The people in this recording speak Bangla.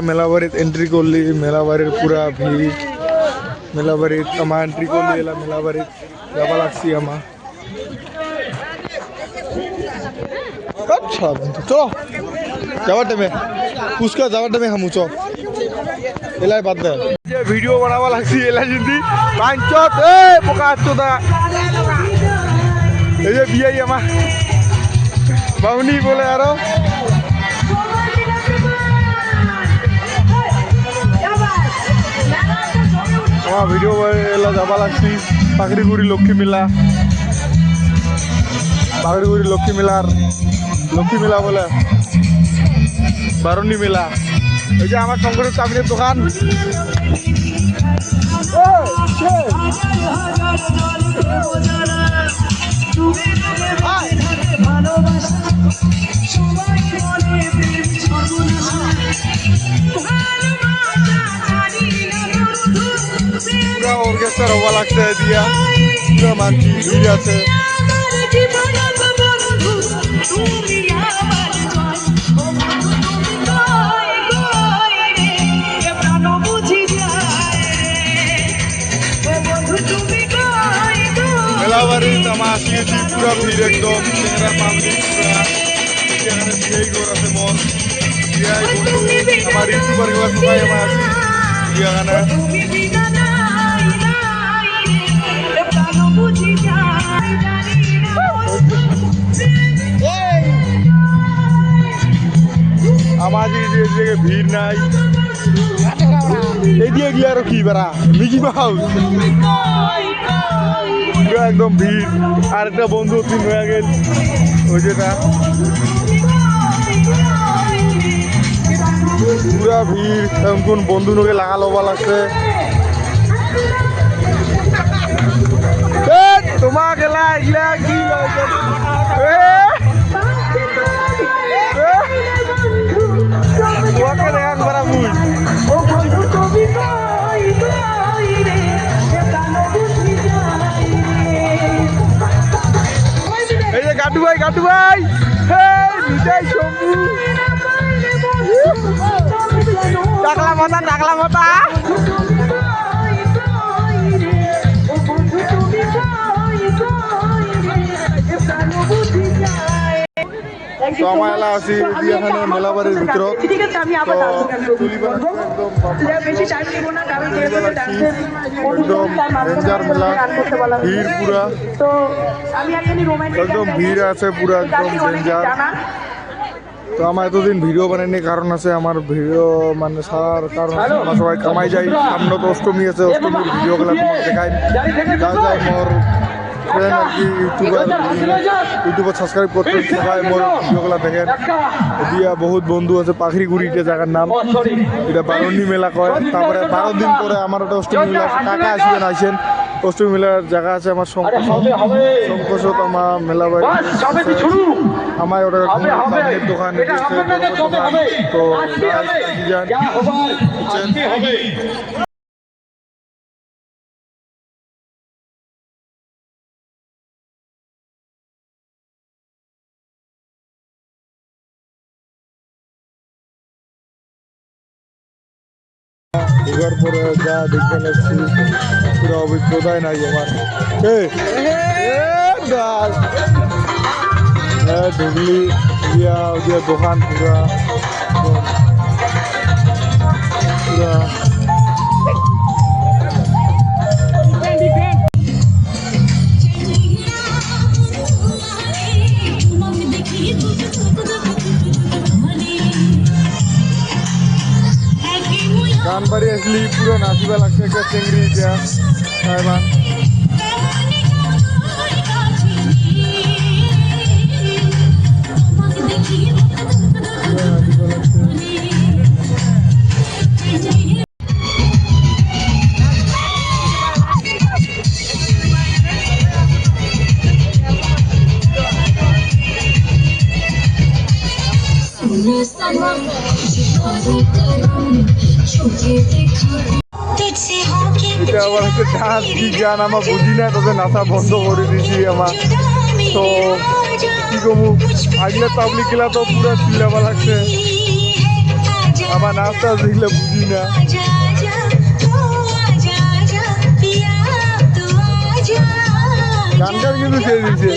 মেলা বাড়িত এন্ট্রি করলি, মেলা বাড়ির পুরা ভিড়। মেলা বাড়িত আমার এন্ট্রি করলি, এলা মেলা বাড়িত যাবা লাগছি আমার। আচ্ছা বন্ধু চ যাবার টাইমে পুষ্কা যাবার টাইমে হামু চ এলাই বাদ দে। যে ভিডিও বানাবা লাগছি এলা যদি পাঁচত এ পোকা আচ্ছা এই যে বিয়াই আমার বাউনি বলে আরো আমার ভিডিও এলা যাবা লাগছি পাগড়িগুড়ি লক্ষ্মী মেলা। পাগড়িগুড়ি লক্ষ্মী মেলার লক্ষ্মী মেলা বলে বারুণী মেলা। এই যে আমার শঙ্করের চাকরির দোকান। পুরা অর্কেস্ট্রার হওয়া লাগছে দিয়া পুরা মানছি ভিড় আছে। মেলাবাড়িতে আমার আসিয়েছি পুরা ভিড় একদম চেহারা পাবলিক পুরা এখানে বিয়াই ঘর আছে মন বিয়াই বন্ধু আমার ইউটিউবার গুলো সবাই আমার আছে বিয়াখানে। আমার যে ভিড় নাই এই দিয়ে গিয়ে আরো কি বেড়া মিকি মাউস একদম ভিড়। আর একটা বন্ধু তিন হয়ে গেল ওই যেটা পুরা ভিড় কোন বন্ধু নোকে লাগা লবা লাগছে তোমার গেলা এগুলা কি দেখান করা ভুল। এই যে গাটু ভাই নিতাই শম্ভু টাকলা মাথা সময় আছি এখানে মেলাবাড়ির ভিতর একদম ডেঞ্জার মেলা ভিড় পুরা একদম ভিড় আছে পুরা একদম ডেঞ্জার। তো আমার এতদিন ভিডিও বানাইনি কারণ আছে আমার ভিডিও মানে সারার কারণ আমার সবাই কামাই যাই। সামনে তো অষ্টমী আছে, অষ্টমীর ভিডিওগুলো তোমাকে দেখাই যাই মোর ফ্রেন্ড আর কি ইউটিউবার সাবস্ক্রাইব করতে সবাই মোর ভিডিওগুলো দেখেন। দিয়া বহুত বন্ধু আছে পাখিরিগুড়ি এটা জায়গার নাম, এটা বারুণী মেলা কয়। তারপরে 12 দিন পরে আমার একটা অষ্টমী মেলা কাকা আসবেন আইসেন অষ্টমী মেলার জায়গা আছে আমার শঙ্কসত আমার মেলা বাড়ি আমার ওটা দোকান তো ঢোকার পরে যা দেখতে লাগছি পুরো অভিজ্ঞতাই নাই আমার। ঢুকলি দিয়া দোকান পুরা গান বাড়ি আসলি পুরো নাচিবা লাগছে একটা চেংড়ি এতিয়া এবার এটা আবার হচ্ছে ডান্স কি গান আমার বুঝি না, তবে নাচা বন্ধ করে দিয়েছি আমার। তো কি কমু আগলে পাবলিক গেলা তো পুরো চিল্লাবা লাগছে। আমার নাচটা দেখলে বুঝি না। গানটার কিন্তু ছেড়ে দিচ্ছে।